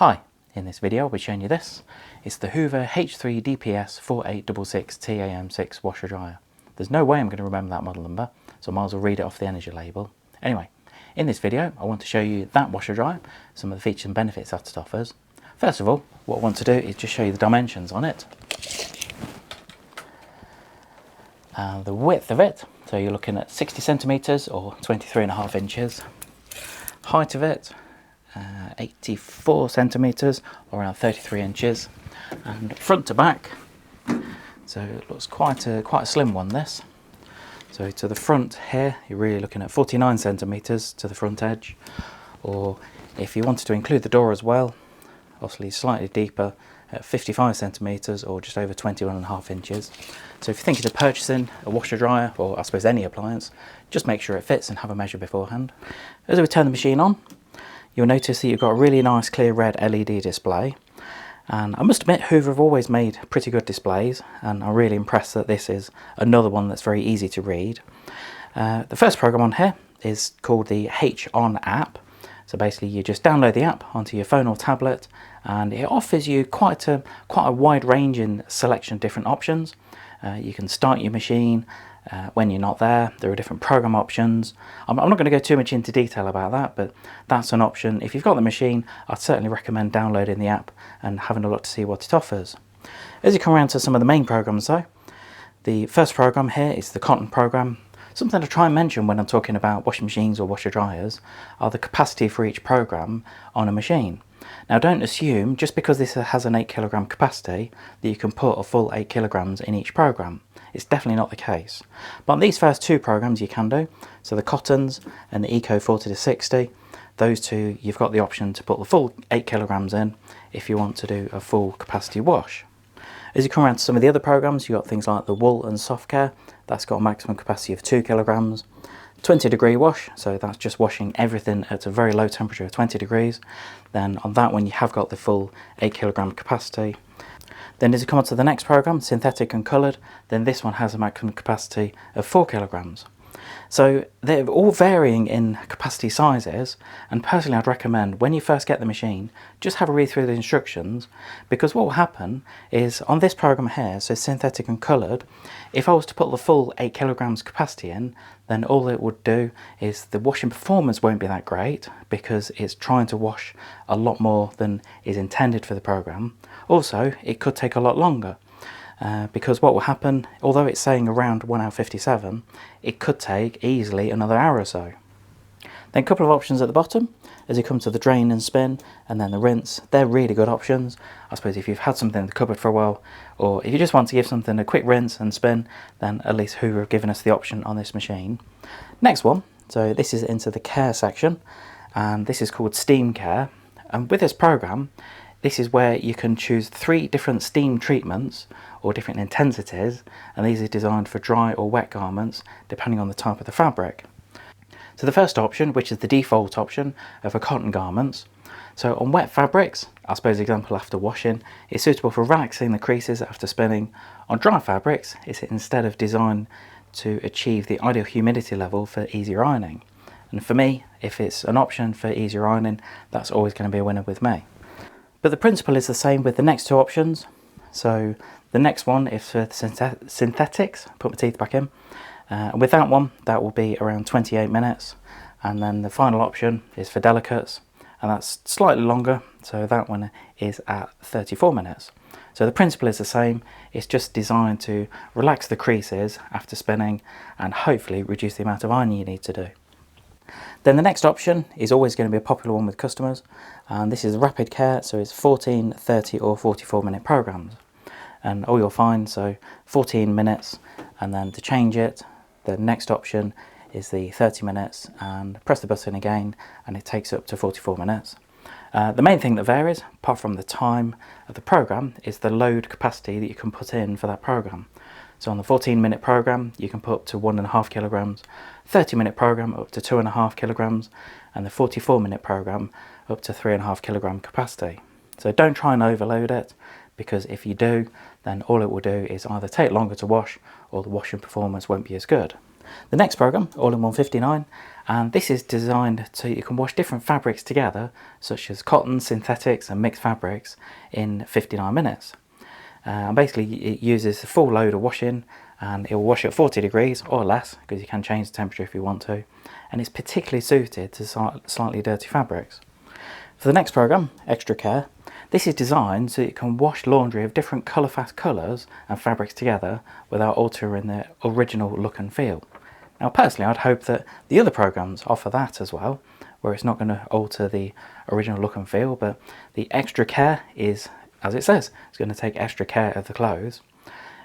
Hi, in this video I'll be showing you this. It's the Hoover H3DPS4866TAM6 washer dryer. There's no way I'm going to remember that model number, so I might as well read it off the energy label. Anyway, in this video I want to show you that washer dryer, some of the features and benefits that it offers. First of all, what I want to do is just show you the dimensions on it. The width of it, so you're looking at 60 centimetres or 23.5 inches. Height of it, 84 centimetres or around 33 inches, and front to back, so it looks quite a slim one this. So to the front here you're really looking at 49 centimetres to the front edge, or if you wanted to include the door as well, obviously slightly deeper at 55 centimetres or just over 21.5 inches. So if you're thinking of purchasing a washer dryer, or I suppose any appliance, just make sure it fits and have a measure beforehand. As we turn the machine on, you'll notice that you've got a really nice clear red LED display, and I must admit Hoover have always made pretty good displays, and I'm really impressed that this is another one that's very easy to read. The first program on here is called the H-On app. So basically you just download the app onto your phone or tablet, and it offers you quite a wide range in selection of different options. You can start your machine when you're not there. There are different program options. I'm not going to go too much into detail about that, but that's an option. If you've got the machine, I'd certainly recommend downloading the app and having a look to see what it offers. As you come around to some of the main programs though, the first program here is the cotton program. Something to try and mention when I'm talking about washing machines or washer dryers are the capacity for each program on a machine. Now don't assume just because this has an 8 kilogram capacity that you can put a full 8 kilograms in each program. It's definitely not the case. But on these first two programs you can do, so the cottons and the Eco 40 to 60, those two you've got the option to put the full 8 kilograms in if you want to do a full capacity wash. As you come around to some of the other programs, you've got things like the wool and soft care. That's got a maximum capacity of 2 kilograms. 20 degree wash, so that's just washing everything at a very low temperature of 20 degrees. Then on that one you have got the full 8 kilogram capacity. Then as you come on to the next program, synthetic and coloured, then this one has a maximum capacity of 4 kilograms. So they're all varying in capacity sizes, and personally I'd recommend when you first get the machine, just have a read through the instructions, because what will happen is on this program here, so synthetic and coloured, if I was to put the full 8 kilograms capacity in, then all it would do is the washing performance won't be that great because it's trying to wash a lot more than is intended for the program. Also, it could take a lot longer. Because what will happen, although it's saying around 1 hour 57, it could take easily another hour or so. Then a couple of options at the bottom, as you come to the drain and spin, and then the rinse. They're really good options. I suppose if you've had something in the cupboard for a while, or if you just want to give something a quick rinse and spin, then at least Hoover have given us the option on this machine. Next one, so this is into the care section, and this is called steam care. And with this program, this is where you can choose 3 different steam treatments or different intensities, and these are designed for dry or wet garments depending on the type of the fabric. So the first option, which is the default option of a cotton garments, so on wet fabrics, I suppose example after washing, it's suitable for relaxing the creases after spinning. On dry fabrics, it's instead of designed to achieve the ideal humidity level for easier ironing. And for me, if it's an option for easier ironing, that's always going to be a winner with me. But the principle is the same with the next two options. So the next one is for the synthetics, put my teeth back in, and with that one that will be around 28 minutes, and then the final option is for delicates, and that's slightly longer, so that one is at 34 minutes. So the principle is the same, it's just designed to relax the creases after spinning and hopefully reduce the amount of ironing you need to do. Then the next option is always going to be a popular one with customers, and this is rapid care, so it's 14, 30 or 44 minute programs. And all you'll find, so 14 minutes, and then to change it, the next option is the 30 minutes, and press the button again and it takes up to 44 minutes. The main thing that varies, apart from the time of the program, is the load capacity that you can put in for that program. So on the 14-minute program, you can put up to 1.5 kilograms, 30-minute program up to 2.5 kilograms, and the 44-minute program up to 3.5 kilogram capacity. So don't try and overload it, because if you do, then all it will do is either take longer to wash, or the washing performance won't be as good. The next program, All-in-One 59, and this is designed so you can wash different fabrics together, such as cotton, synthetics and mixed fabrics, in 59 minutes. And basically it uses a full load of washing, and it will wash at 40 degrees or less, because you can change the temperature if you want to, and it's particularly suited to slightly dirty fabrics. For the next program, Extra Care, this is designed so you can wash laundry of different colour-fast colours and fabrics together without altering the original look and feel. Now personally I'd hope that the other programs offer that as well, where it's not going to alter the original look and feel, but the Extra Care is, as it says, it's going to take extra care of the clothes.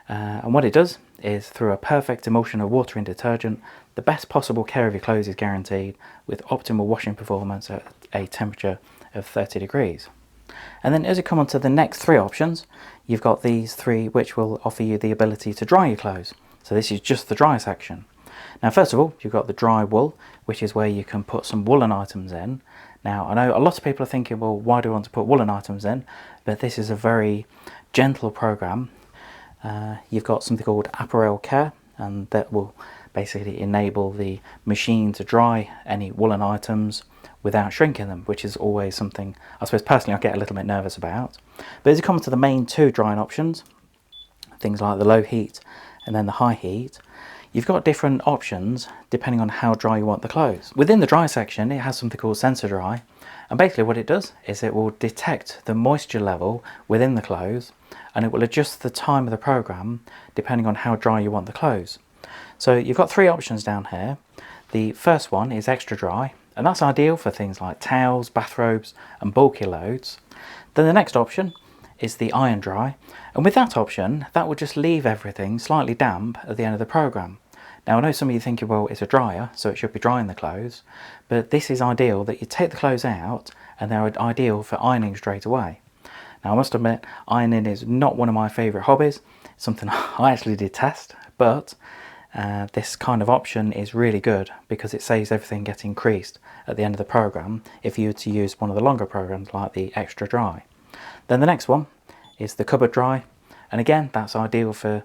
And what it does is, through a perfect emulsion of water and detergent, the best possible care of your clothes is guaranteed, with optimal washing performance at a temperature of 30 degrees. And then as you come on to the next three options, you've got these three which will offer you the ability to dry your clothes. So this is just the dry section. Now first of all, you've got the dry wool, which is where you can put some woolen items in. Now I know a lot of people are thinking, well, why do I want to put woolen items in? But this is a very gentle program. You've got something called Apparel Care, and that will basically enable the machine to dry any woolen items without shrinking them, which is always something I suppose personally I get a little bit nervous about. But as you come to the main two drying options, things like the low heat and then the high heat, you've got different options depending on how dry you want the clothes. Within the dry section it has something called Sensor Dry, and basically what it does is it will detect the moisture level within the clothes, and it will adjust the time of the program depending on how dry you want the clothes. So you've got three options down here. The first one is Extra Dry, and that's ideal for things like towels, bathrobes and bulky loads. Then the next option is the Iron Dry, and with that option that will just leave everything slightly damp at the end of the program. Now I know some of you thinking, well, it's a dryer so it should be drying the clothes, but this is ideal that you take the clothes out and they're ideal for ironing straight away. Now I must admit, ironing is not one of my favourite hobbies, it's something I actually detest, but this kind of option is really good because it saves everything getting creased at the end of the program if you were to use one of the longer programs like the Extra Dry. Then the next one is the Cupboard Dry, and again that's ideal for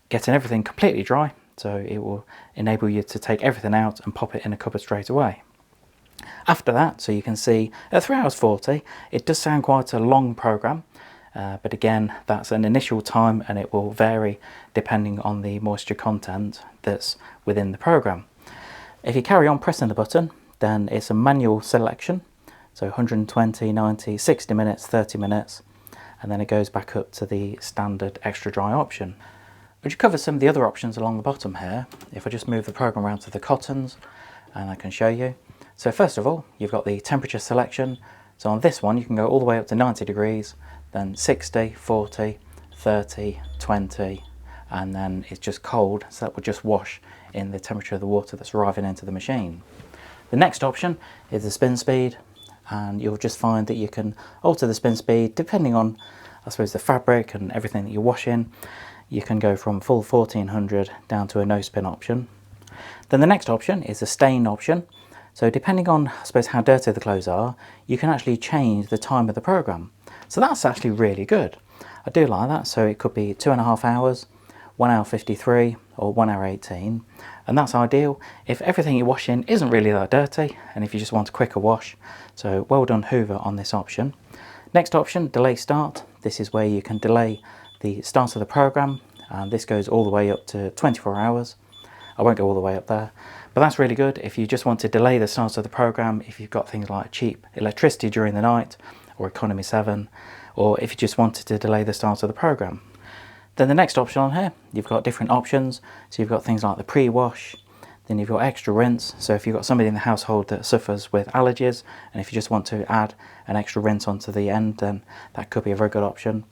getting everything completely dry, so it will enable you to take everything out and pop it in a cupboard straight away. After that, so you can see at 3 hours 40, it does sound quite a long program, but again that's an initial time and it will vary depending on the moisture content that's within the program. If you carry on pressing the button, then it's a manual selection, so 120, 90, 60 minutes, 30 minutes, and then it goes back up to the standard Extra Dry option. But you cover some of the other options along the bottom here. If I just move the program around to the cottons, and I can show you. So first of all, you've got the temperature selection. So on this one you can go all the way up to 90 degrees, then 60, 40, 30, 20, and then it's just cold, so that will just wash in the temperature of the water that's arriving into the machine. The next option is the spin speed, and you'll just find that you can alter the spin speed depending on, I suppose, the fabric and everything that you're washing. You can go from full 1400 down to a no spin option. Then the next option is the stain option. So depending on, I suppose, how dirty the clothes are, you can actually change the time of the program. So that's actually really good. I do like that. So it could be 2.5 hours, 1 hour 53 or 1 hour 18, and that's ideal if everything you're washing isn't really that dirty and if you just want a quicker wash. So well done Hoover on this option. Next option, delay start. This is where you can delay the start of the program, and this goes all the way up to 24 hours. I won't go all the way up there, but that's really good if you just want to delay the start of the program, if you've got things like cheap electricity during the night or economy 7, or if you just wanted to delay the start of the program. Then the next option on here, you've got different options. So you've got things like the pre-wash, then you've got extra rinse. So if you've got somebody in the household that suffers with allergies, and if you just want to add an extra rinse onto the end, then that could be a very good option.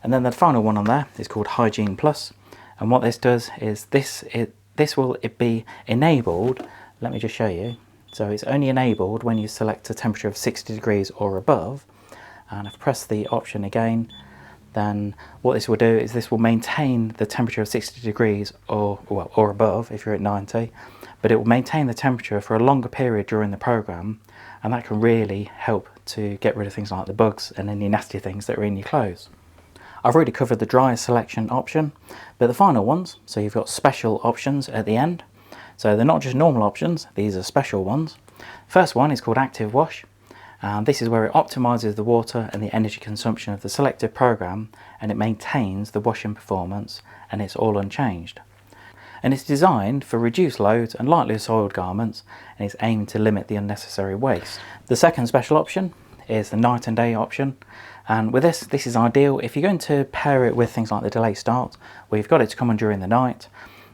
And then the final one on there is called Hygiene Plus. And what this does is this will be enabled, let me just show you. So it's only enabled when you select a temperature of 60 degrees or above. And if I press the option again, then what this will do is this will maintain the temperature of 60 degrees or above if you're at 90, but it will maintain the temperature for a longer period during the program, and that can really help to get rid of things like the bugs and any nasty things that are in your clothes. I've already covered the dryer selection option, but the final ones, so you've got special options at the end. So they're not just normal options, these are special ones. First one is called Active Wash. This is where it optimises the water and the energy consumption of the selected program, and it maintains the washing performance, and it's all unchanged. And it's designed for reduced loads and lightly soiled garments, and it's aimed to limit the unnecessary waste. The second special option is the night and day option, and with this is ideal if you're going to pair it with things like the delay start, where you've got it to come on during the night.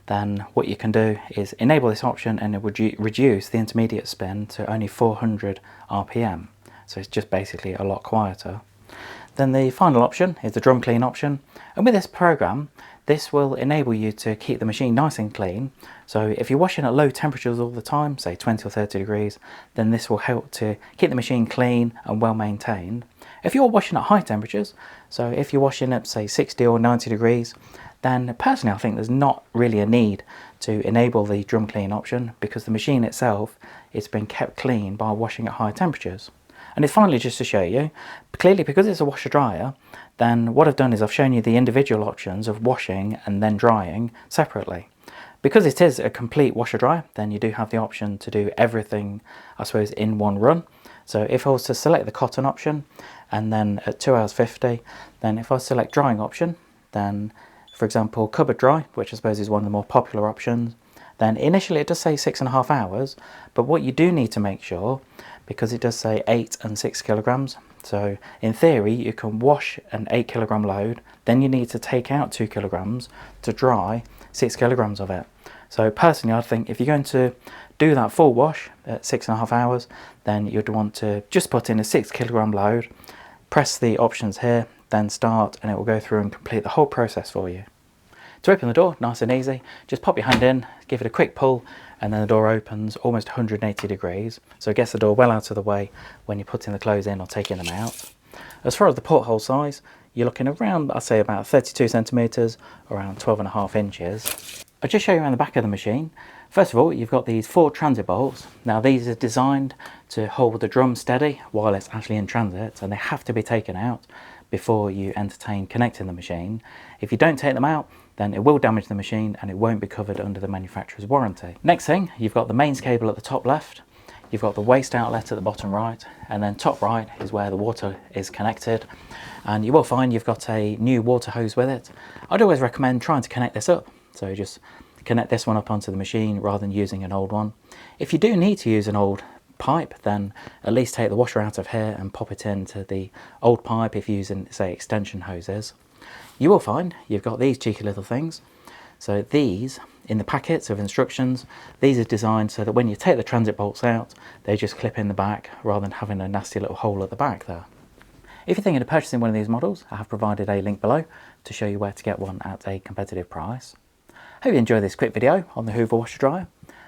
Then what you can do is enable this option, and it would reduce the intermediate spin to only 400 RPM. So it's just basically a lot quieter. Then the final option is the drum clean option, and with this program this will enable you to keep the machine nice and clean. So if you're washing at low temperatures all the time, say 20 or 30 degrees, then this will help to keep the machine clean and well maintained. If you're washing at high temperatures, so if you're washing at say 60 or 90 degrees, then personally I think there's not really a need to enable the drum clean option, because the machine itself it's been kept clean by washing at high temperatures. And it's finally just to show you, clearly because it's a washer dryer, then what I've done is I've shown you the individual options of washing and then drying separately. Because it is a complete washer dryer, then you do have the option to do everything, I suppose, in one run. So if I was to select the cotton option, and then at 2 hours 50, then if I select drying option, then for example cupboard dry, which I suppose is one of the more popular options, then initially it does say 6.5 hours, but what you do need to make sure, because it does say 8 and 6 kilograms, so in theory you can wash an 8 kilogram load, then you need to take out 2 kilograms to dry 6 kilograms of it. So personally I think if you're going to do that full wash at 6.5 hours, then you'd want to just put in a 6 kilogram load, press the options here, then start, and it will go through and complete the whole process for you. To open the door, nice and easy, just pop your hand in, give it a quick pull, and then the door opens almost 180 degrees. So it gets the door well out of the way when you're putting the clothes in or taking them out. As far as the porthole size, you're looking around, I'd say about 32 centimetres, around 12.5 inches. I'll just show you around the back of the machine. First of all, you've got these 4 transit bolts. Now these are designed to hold the drum steady while it's actually in transit, and they have to be taken out before you entertain connecting the machine. If you don't take them out, then it will damage the machine and it won't be covered under the manufacturer's warranty. Next thing, you've got the mains cable at the top left, you've got the waste outlet at the bottom right, and then top right is where the water is connected. And you will find you've got a new water hose with it. I'd always recommend trying to connect this up. So just connect this one up onto the machine rather than using an old one. If you do need to use an old pipe, then at least take the washer out of here and pop it into the old pipe if you're using, say, extension hoses. You will find you've got these cheeky little things. So these, in the packets of instructions, these are designed so that when you take the transit bolts out, they just clip in the back rather than having a nasty little hole at the back there. If you're thinking of purchasing one of these models, I have provided a link below to show you where to get one at a competitive price. Hope you enjoyed this quick video on the Hoover washer dryer.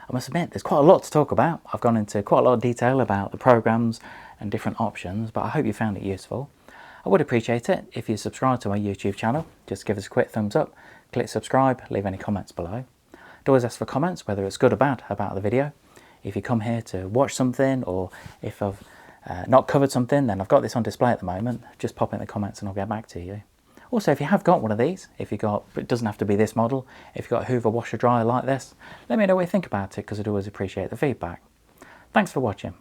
I must admit there's quite a lot to talk about. I've gone into quite a lot of detail about the programs and different options, but I hope you found it useful. I would appreciate it if you subscribe to my YouTube channel. Just give us a quick thumbs up, click subscribe, leave any comments below. I'd always ask for comments, whether it's good or bad about the video. If you come here to watch something, or if I've not covered something, then I've got this on display at the moment. Just pop in the comments and I'll get back to you. Also, if you have got one of these, it doesn't have to be this model, if you've got a Hoover washer dryer like this, let me know what you think about it, because I'd always appreciate the feedback. Thanks for watching.